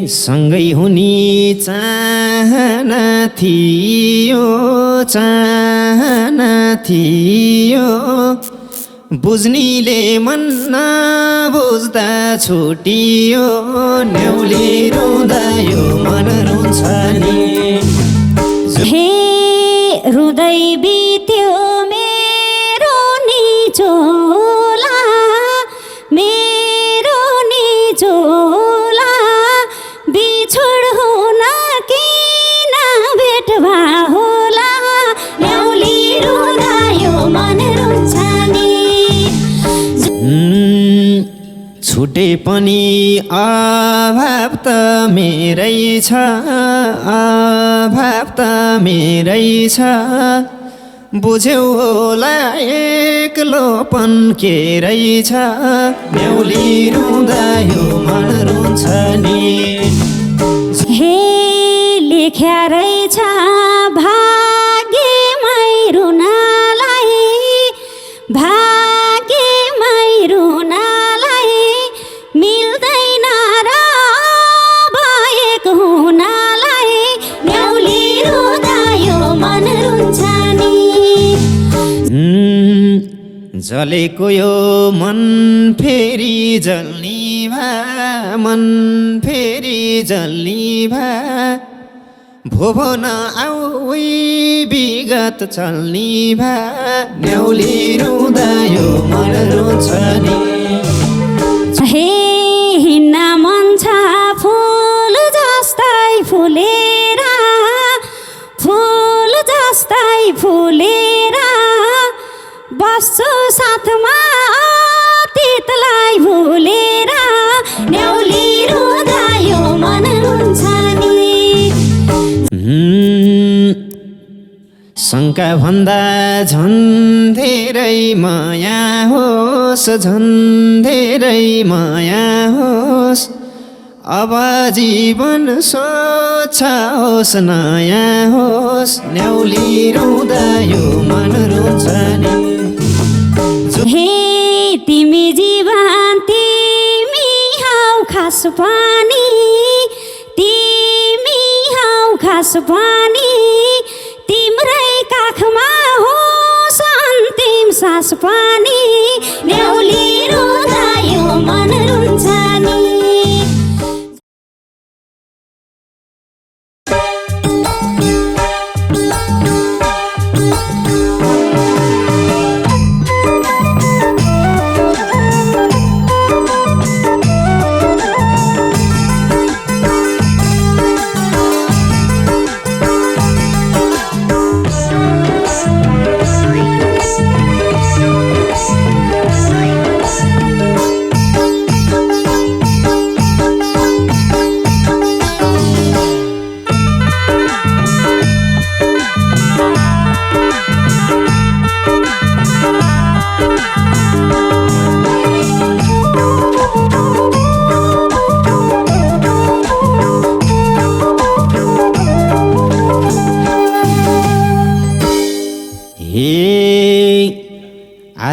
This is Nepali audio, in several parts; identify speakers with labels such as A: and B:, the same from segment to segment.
A: सँगै हुने चाहना थियो बुझ्नीले मन नबुझ्दा छुटियो न्याउली रुँदा यो मन रुन्छ नि
B: हे हृदय बित्यो मेरो निचोला बिछोड हुन किन भेट भा होला न्याउली रुँदा यो मन रुन्छ नि
A: छुटे पनि अभाव त मेरै छ बुझ्यौ होला एक्लोपन के रहेछ न्याउली रुँदा यो मन रुन्छ नि
B: हे लेख्या रहेछ भाग्यमै रुनालाई मिल्दैन र भएक हुनालाई न्याउली रुँदा यो मन रुन्छ नि
A: जलेको यो मन फेरि जल्नी भा भोभो नआऊ विगत चल्नी भा न्याउली रुँदा यो मन रुन्छ नि
B: हे हिँड्न मन छ फुल जस्तै फुलेर बस्छु साथमा अतीतलाई भुलेर न्याउली रुँदा यो मन रुन्छ नि
A: शङ्का भन्दा झन् धेरै माया होस् अब जीवन स्वच्छ होस् नयाँ होस् न्याउली रुँदा यो मन रुन्छ नि
B: हे तिमी जीवन तिमी हौ खास पानी तिम्रै काखमा होस् अन्तिम सास पानी न्याउली रुँदा यो मन रुन्छ नि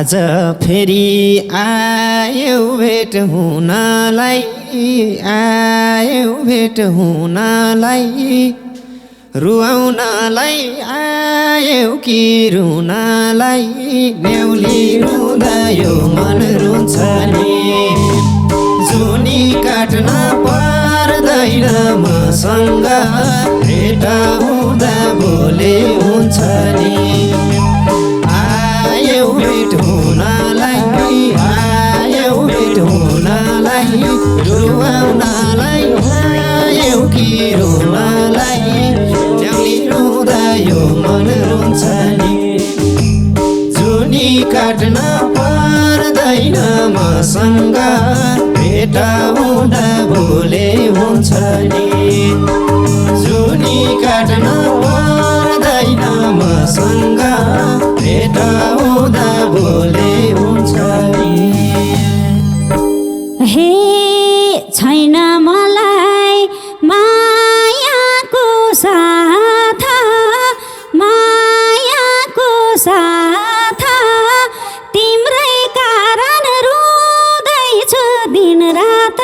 A: आज फेरि आयौ भेट हुनलाई रुवाउनलाई आयौ कि रुनलाई न्याउली रुँदा यो मन रुन्छ नि जुनी काट्न पर्दैन मसँग भेट हुँदा बोले हुन्छ नि आयौ भेट हुनलाई रुवाउनलाई आयौ कि रुनलाई न्याउली रुँदा यो मन रुन्छ नि जुनी काट्न पर्दैन मसँग भेट हुँदा बोले हुन्छ नि जुनी काट्न पर्दैन मसँग भेट हुँदा बोले हुन्छ नि
B: हे छैन मलाई मायाको साथ तिम्रै कारण रुँदैछु दिन रात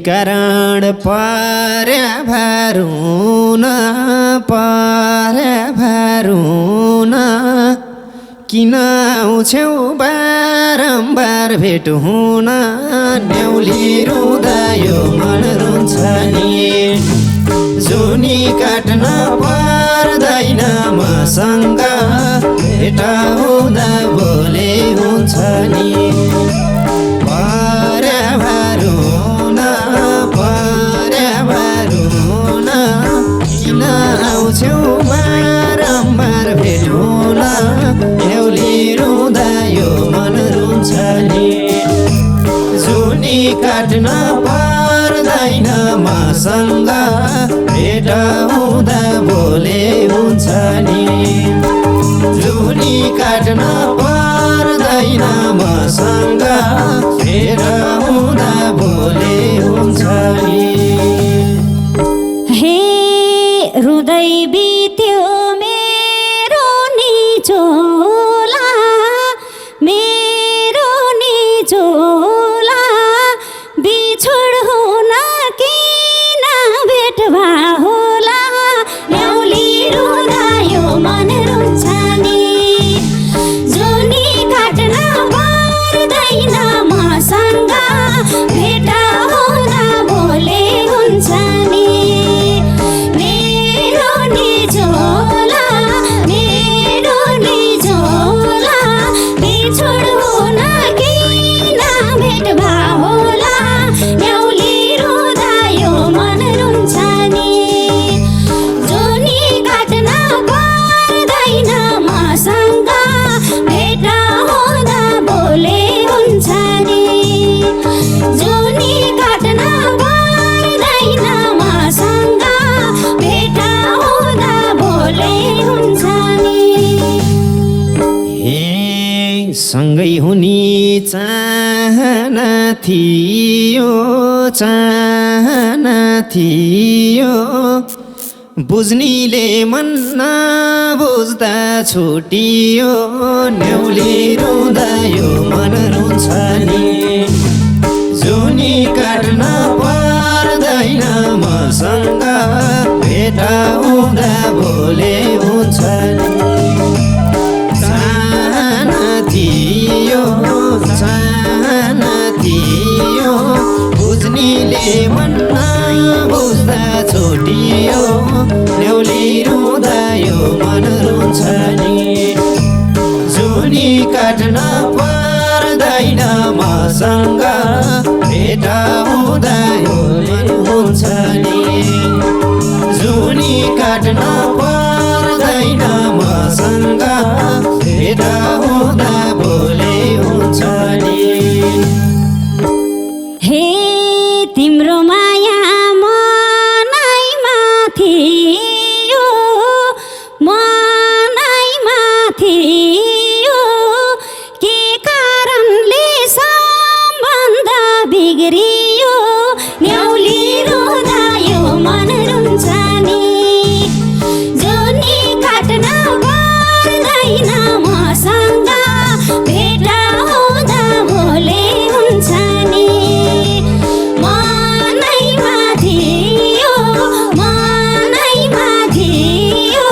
A: कारण पर्या भरुन किन आउँछौ बारम्बार भेट हुन न्याउली रुँदा यो मन रुन्छ नि जुनी काट्न पर्दैन मसँग भेट हुँदा बोले हुन्छ नि पर्या भरुन किन आउँछौ बारम्बार भेट हुन न्याउली रुँदा यो मन रुन्छ नि जुनी काट्न पर्दैन मसँग भेट हुँदा बोले हुन्छ नि जुनी काट्न पर्दैन मसँग भेट हुँदा बोले हुन्छ नि
B: हे हृदय बित्यो मेरो निचोला बिछोड हुन किन भेट भा होला न्याउली रुँदा यो मन रुन्छ नि जुनी काट्न पर्दैन मसँग भेट हुँदा बोले हुन्छ नि मेरो निचोला बिछोड हुन किन भेट भा होला न्याउली रुँदा यो मन रुन्छ नि जुनी काट्न पर्दैन मसँग भेट हुँदा बोले हुन्छ नि जुनी काट्न पर्दैन मसँग भेट हुँदा बोले हुन्छ नि
A: हे सँगै हुने चाहना थियो बुझ्नीले मन नबुझ्दा छुटियो न्याउली रुँदा यो मन रुन्छ नि जुनी काट्न पर्दैन मसँग भेट हुँदा बोले हुन्छ नि चाहना थियो बुझ्नीले मन नबुझ्दा छुटियो न्याउली रुँदा यो मन रुन्छ नि जुनी काट्न पर्दैन मसँग भेट हुँदा यो मन हुन्छ नि जुनी काट्न पर्दैन मसँग भेट हुँदा बोले हुन्छ नि
B: हे तिम्रो माया मनैमा थियो के कारणले सम्बन्ध बिग्रियो न्याउली रुँदा यो मन रुन्छ नि जुनी काट्न पर्दैन मसँग भेट हुँदा बोले हुन्छ नि मनैमा थियो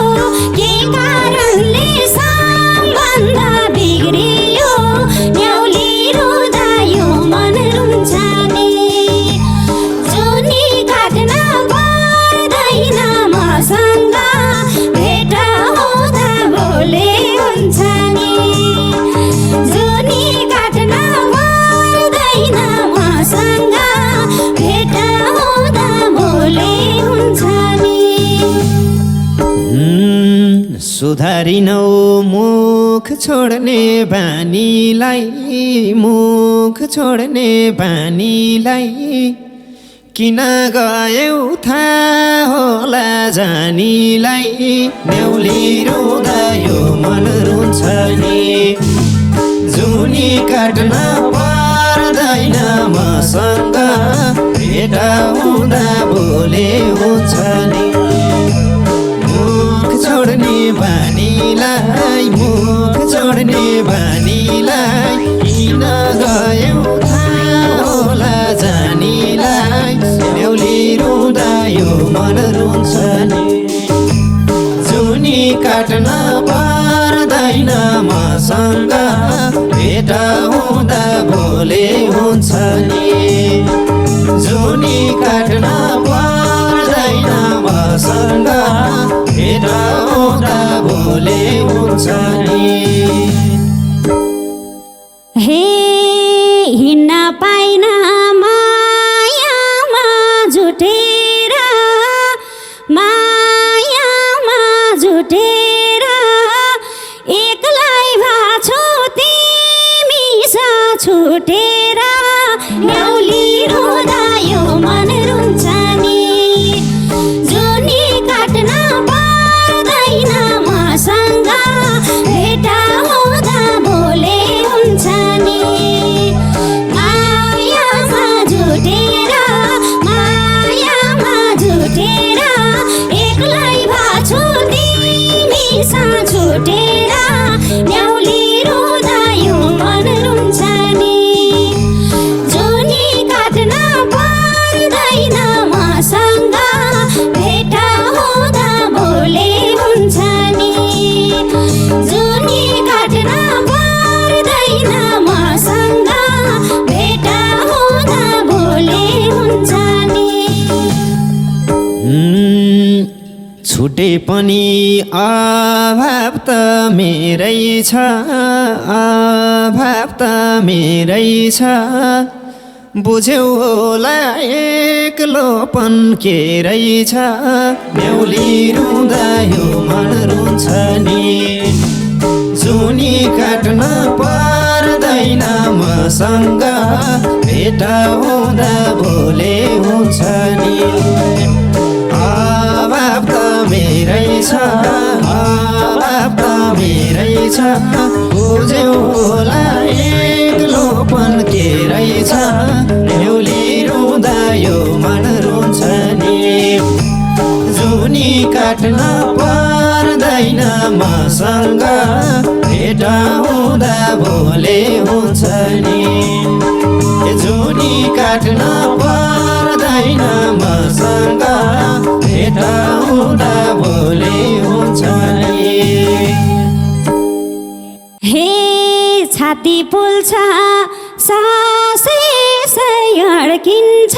B: के कारणले सम्बन्ध बिग्रियो न्याउली रुँदा यो मन रुन्छ नि जुनी काट्न पर्दैन मसँग भेट हुँदा बोले हुन्छ नि जुनी काट्न पर्दैन मसँग भेट हुँदा बोले हुन्छ नि
A: सुधारिनौ मुख छोड्ने बानीलाई किन गयौ थाहा होला जानीलाई न्याउली रुँदा यो मन रुन्छ नि जुनी काट्न पर्दैन मसँग भेट हुँदा बोले हुन्छ नि मुख छोड्ने बानीलाई किन गयौ थाहा होला जानीलाई यो मन रुन्छ नि जुनी काट्न पर्दैन मसँग भेट हुँदा भोले हुन्छ नि जुनी काट्न पर्दैन मसँग भेट हुँदा भोले हुन्छ नि
B: हे हिँड्न पाइन मायामा जुटेर मायामा जुटेर एक्लै भाछु तिमी सा छुटेर न्याउली रुँदा यो मन रुन्छ नि जुनी काट्न पर्दैन मसँग भेट हुँदा भोले हुन्छ नि मायामा जुटेर एक्लै भाछु तिमी सा छुटेर न्याउली रुँदा यो मन रुन्छ नि जुनी काट्न पर्दैन मसँग भेट हुँदा भोले हुन्छ नि जुनी काट्न पर्दैन मसँग भेट हुँदा भोले हुन्छ नि
A: छुटे पनि अभाव त मेरै छ अभाव त मेरै छ बुझ्यौ होला एक्लोपन के रहेछ न्याउली रुँदा यो मन रुन्छ नि जुनी काट्न पर्दैन मसँग भेट हुँदा भोले हुन्छ नि अभाव त मेरै छ अभाव त मेरै छ बुझ्यौ होला एक्लोपन के रहेछ न्याउली रुँदा यो मन रुन्छ नि जुनी काट्न पर्दैन मसँग भेट हुँदा भोले हुन्छ नि जुनी काट्न पर्दैन मसँग भेट हुँदा भोले हुन्छ नि
B: हे छाती पोल्छ सासै अड्किन्छ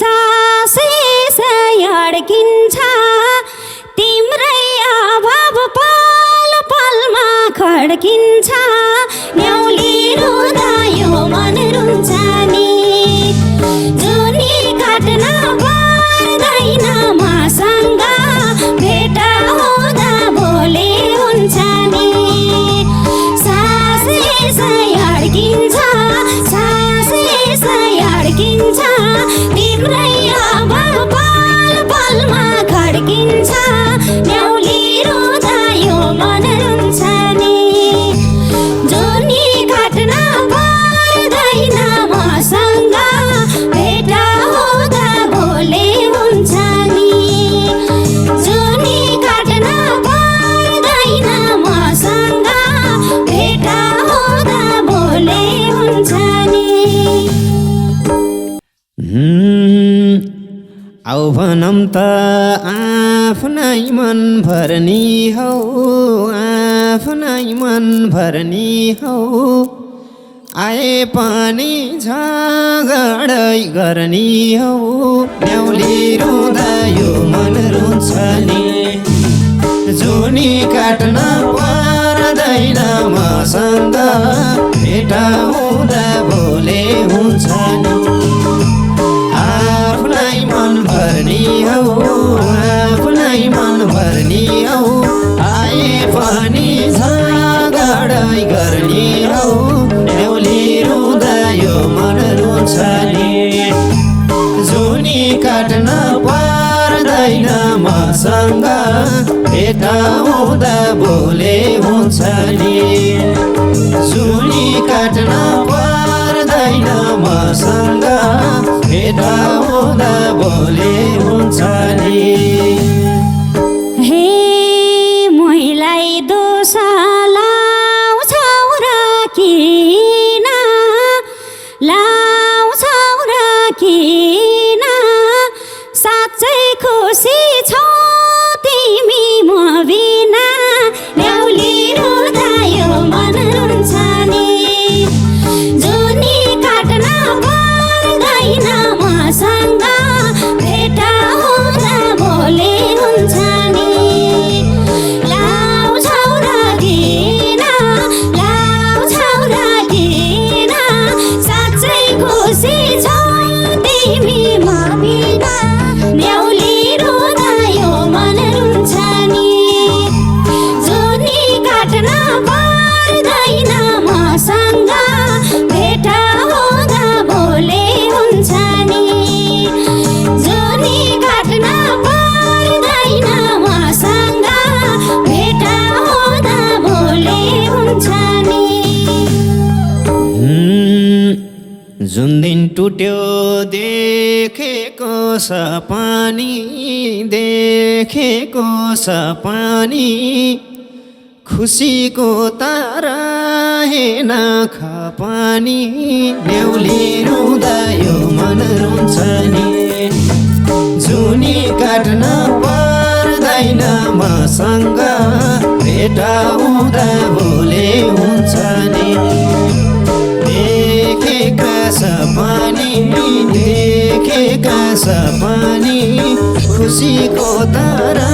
B: सासै अड्किन्छ तिम्रै अभाव पल पलमा खड्किन्छ न्याउली रुँदा यो मन रुन्छ नि जुनी काट्न पर्दैन मसँग भेट हुँदा भोले हुन्छ नि सासै अड्किन्छ तिम्रै अभाव पल पलमा खड्किन्छ न्याउली रुँदा यो मन रुन्छ नि जुनी काट्न पर्दैन मसँग भेट हुँदा भोले हुन्छ नि जुनी काट्न पर्दैन मसँग भेट हुँदा भोले हुन्छ नि
A: आउ भनौँ त आफ्नै मन भर्नी हौ आफ्नै मन भर्नी हौ आए पनि झगडै गर्ने हौ न्याउली रुँदा यो मन रुन्छ नि जुनी काट्न पर्दैन मसँग भेट हुँदा भोले हुन्छ नि आफ्नै मन भर्नी हौ आफ्नै मन भर्नी हौ आए पनि झगडै गर्ने हौ न्याउली रुँदा यो मन रुन्छ नि जुनी काट्न पर्दैन मसँग भेट हुँदा भोले हुन्छ नि जुनी काट्न पर्दैन मसँग भेट हुँदा भोले हुन्छ नि
B: हे महिलाई दोष लाउँछौ र किन लाउँछौ र किन साँच्चै
A: जुन दिन टुट्यो देखेको सपनी देखेको सपनी खुसीको तारा हेन खपानी बेहुली रुँदा यो मन रुन्छ नि जुनी काट्न पर्दैन मसँग भेटाउँदा भोले हुन्छ नि देखेका सपनी खुसीको तारा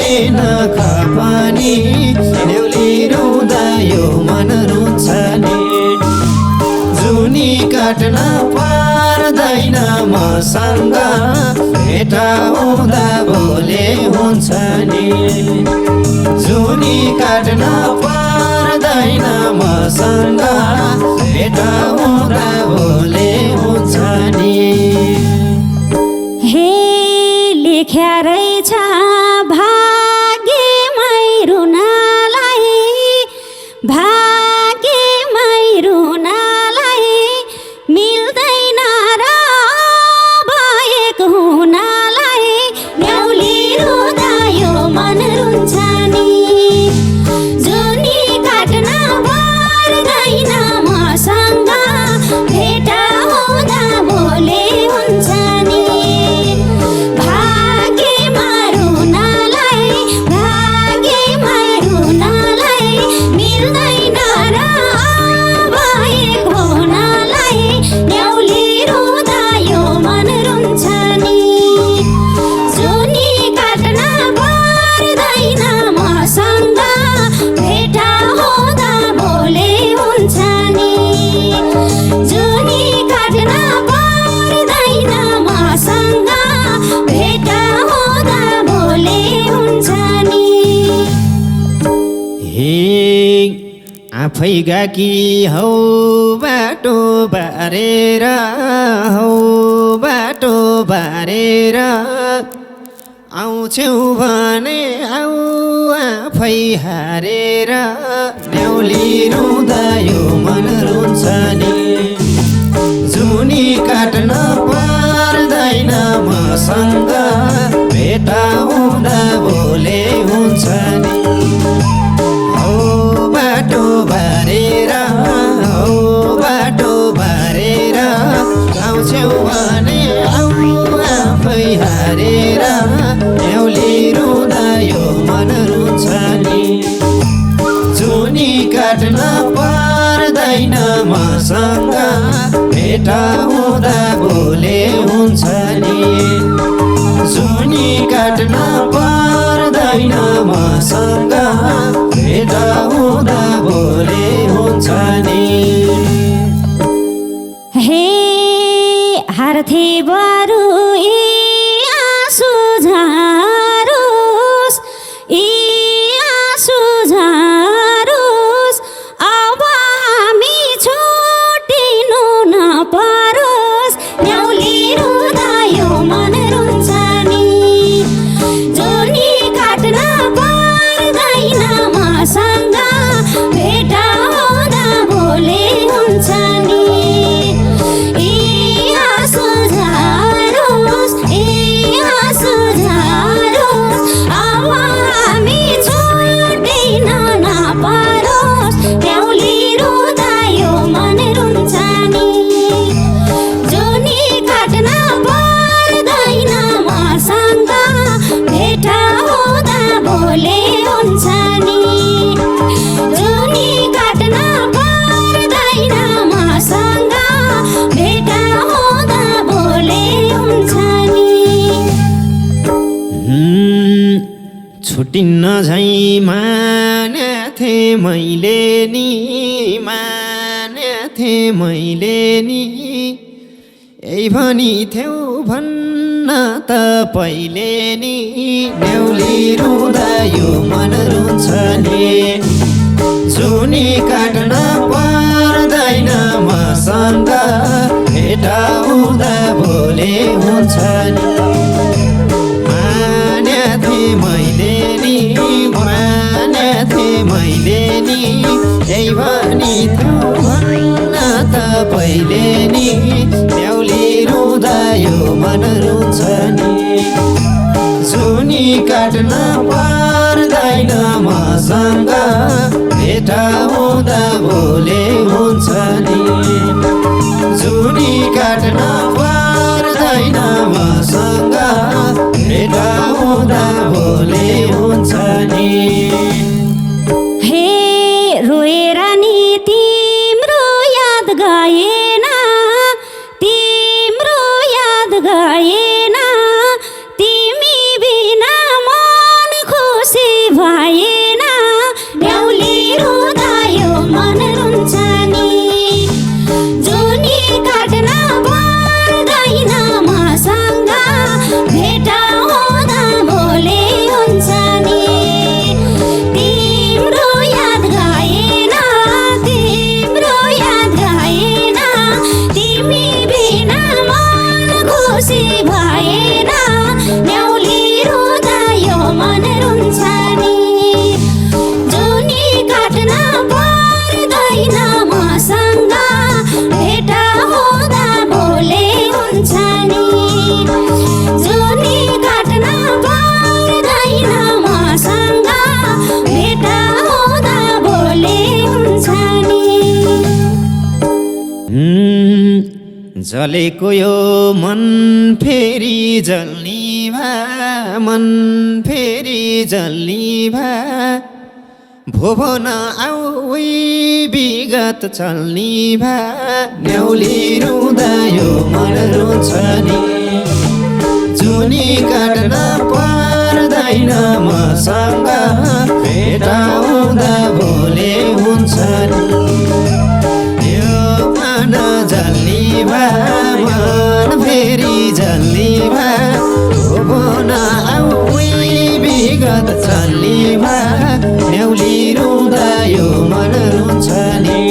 A: हेन खपानी बेहुली रुँदा यो मन रुन्छ नि जुनी काट्न पर्दैन मसँग भेटाउँदा भोले हुन्छ नि जुनी काट्न पर्दैन मसँग भेटाउँदा भोले हुन्छ नि
B: हे लेख्या रहेछ भाग्यमै रुनालाई मिल्दैन र भएक हुनालाई बेहुली रुँदा यो मन रुन्छ नि जुनी काट्न पर्दैन मसँग भेटाउँदा भोले हुन्छ नि भाग्यमा रुनालाई मिल्दैन र भएक हुनालाई बेहुली रुँदा यो मन रुन्छ नि जुनी काट्न पर्दैन मसँग भेटाउँदा भोले हुन्छ नि जुनी काट्न पर्दैन मसँग भेटाउँदा भोले हुन्छ नि
A: हे आफै गाकी हौ बाटो बारेर आउँछौ भने आऊ आफै हारेर बेहुली रुँदा यो मन रुन्छ नि जुनी काट्न पर्दैन मसँग भेटाउँदा भोले हुन्छ नि हौ बाटो बारेर आउँछौ भने आऊ आफै हारेर बेहुली रुँदा यो मन रुन्छ नि जुनी काट्न पर्दैन मसँग भेटाउँदा भोले हुन्छ नि जुनी काट्न पर्दैन मसँग भेटाउँदा भोले हुन्छ नि
B: हे हार्थे बरु आँसु झारोस् अब हामी छुटिनु नपरोस् बेहुली रुँदा यो मन रुन्छ नि जुनी काट्न पर्दैन मसँग भेटाउँदा भोले हुन्छ नि आँसु झारोस् अब हामी छुटिन नपरोस् बेहुली रुँदा यो मन रुन्छ नि जुनी काट्न पर्दैन मसँग भेटाउँदा भोले हुन्छ नि जुनी काट्न पर्दैन मसँग भेटाउँदा भोले हुन्छ नि
A: छुटिन्न झै मानेथे मैले नि यही भनी थ्यौ भन्न त पहिले नि बेहुली रुँदा यो मन रुन्छ नि जुनी काट्न पर्दैन मसँग भेटाउँदा भोले हुन्छ नि मानेथे मैले नि यही भनी थ्यौ भन्न त पहिले नि न्याउली रुँदा यो मन रुन्छ नि जुनी काट्न पर्दैन मसँग भेट हुँदा भोले हुन्छ नि जुनी काट्न पर्दैन मसँग भेट हुँदा भोले हुन्छ नि
B: हे रोएर नि तिम्रो याद गएन तिम्रो याद गएन तिमी बिना मन खुसी भएन न्याउली रुँदा यो मन रुन्छ नि जुनी काट्न पर्दैन मसँग भेट हुँदा भोले हुन्छ नि तिम्रो याद गएन तिम्रो याद गएन तिमी बिना मन खुसी भएन न्याउली रुँदा यो मन रुन्छ नि जुनी काट्न पर्दैन मसँग भेट हुँदा भोले हुन्छ नि जुनी काट्न पर्दैन मसँग भेट हुँदा भोले हुन्छ नि
A: जलेको यो मन फेरि जल्नी भा मन फेरि जल्नी भा भोभो नआऊ विगत चल्नी भा न्याउली रुँदा यो मन रुन्छ नि जुनी काट्न पर्दैन मसँग भेट हुँदा भोले हुन्छ नि यो मन जल्नी भा मन फेरि जल्नी भा भोभो नआऊ विगत चल्नी भा न्याउली रुँदा यो मन रुन्छ नि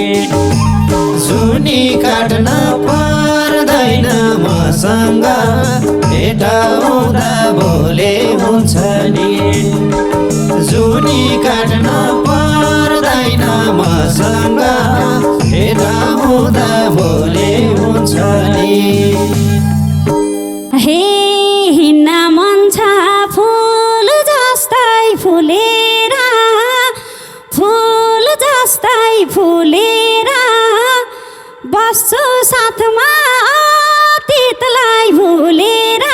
A: जुनी काट्न पर्दैन मसँग भेट हुँदा भोले हुन्छ नि जुनी काट्न पर्दैन मसँग भेट हुँदा भोले हुन्छ नि
B: हे हिँड्न मन छ फुल जस्तै फुलेर फुल जस्तै फुलेर बस्छु साथमा अतीतलाई भुलेर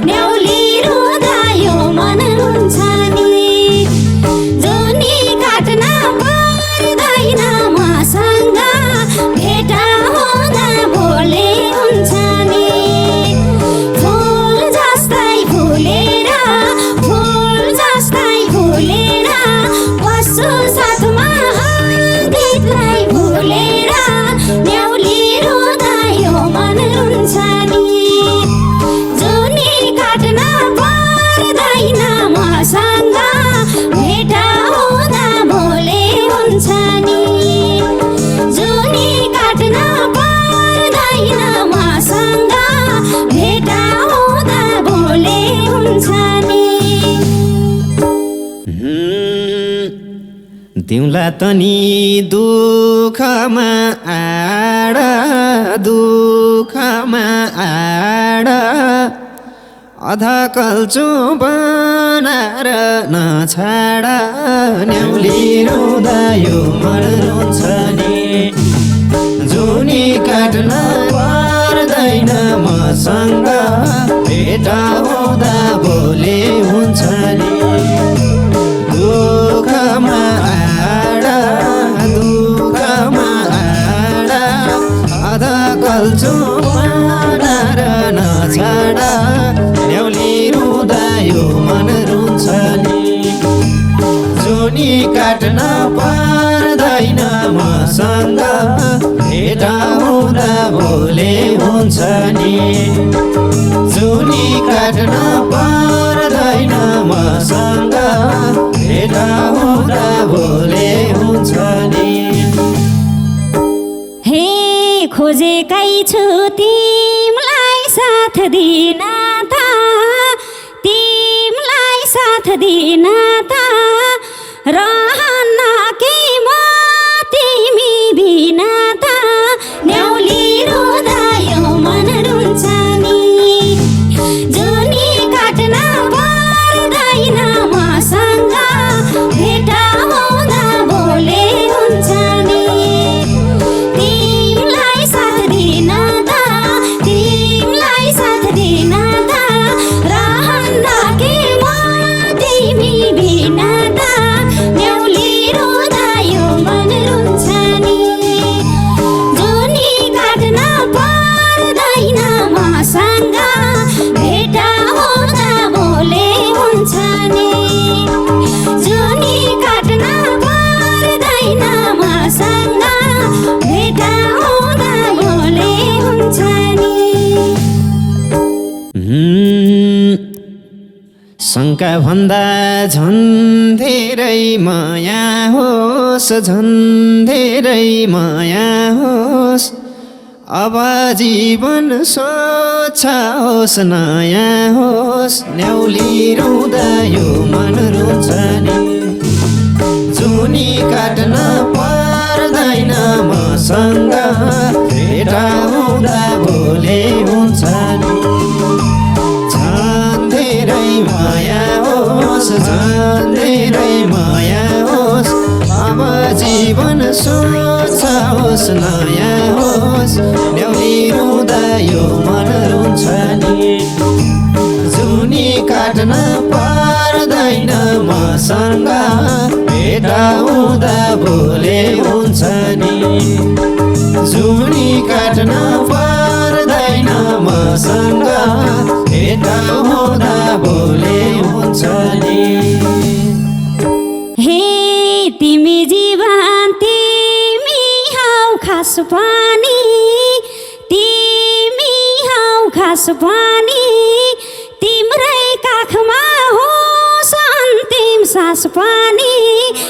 B: न्याउली रुँदा यो मन रुन्छ नि जुनी काट्न पर्दैन मसँग भेट हुँदा भोले हुन्छ नि फुल जस्तै फुलेर फुल जस्तै फुलेर बस्छु साथमा अतीतलाई भुलेर न्याउली रुँदा यो मन रुन्छ नि जुनी काट्न पर्दैन मसँग भेट हुँदा भोले हुन्छ नि जुनी काट्न पर्दैन मसँग भेट हुँदा भोले हुन्छ नि
A: दिउँला तनी दुःखमा आड दुःखमा आड अधा कल्चो बनाएर नछाड न्याउली रुँदा यो मन रुन्छ नि जुनी काट्न पर्दैन मसँग भेट हुँदा भोले हुन्छ नि दुःखमा आड दुःखमा आड अधा कल्चो बनाएर नछाड न्याउली रुँदा यो मन रुन्छ नि जुनी काट्न पर्दैन मसँग भेट हुँदा भोले हुन्छ नि जुनी काट्न पर्दैन मसँग भेट हुँदा भोले हुन्छ नि
B: हे खोजेकै छु तिमलाई साथ दिन त तिमलाई साथ दिन त रहन्न के म तिमी बिना त न्याउ
A: जुनीका भन्दा झन् धेरै माया होस्, झन् धेरै माया होस्। अब जीवन स्वच्छ होस्, नयाँ होस्। न्याउली रुँदा यो मन रुन्छ नि, जुनी काट्न पर्दैन मसँग। भेटा हुँदा भोले हुन्छ नि, झन् धेरै माया होस्, झन् धेरै माया होस्। अब जीवन स्वच्छ होस्, नयाँ होस्। न्याउली रुँदा यो मन रुन्छ नि, जुनी काट्न पर्दैन मसँग। भेटा हुँदा भोले हुन्छ नि, जुनी काट्न पर्दैन मसँग। भेटा हुँदा भोले हुन्छ नि।
B: हे तिमी जीवन तिमी हौ खास पानी, तिमी हौ खास पानी। तिम्रै काखमा होस् अन्तिम सास पानी।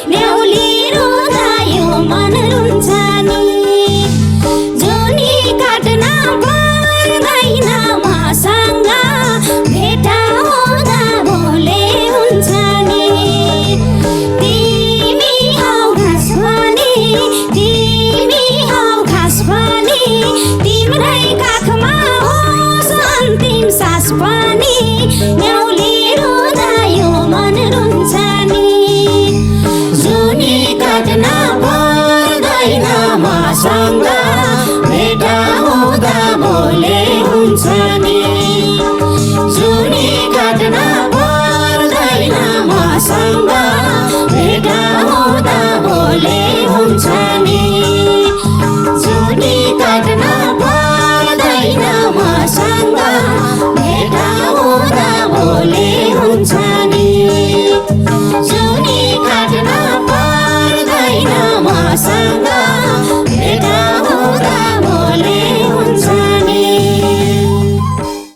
B: न्याउली रुँदा यो मन रुन्छ नि, जुनी काट्न पर्दैन मसँग। भेटा हुँदा भोले हुन्छ नि, तिमी हौ खास पानी, तिमी हौ खास पानी। तिम्रै काखमा होस् अन्तिम सास पानी। न्याउली रुँदा यो मन रुन्छ नि, जुनी काट्न पर्दैन मसँग।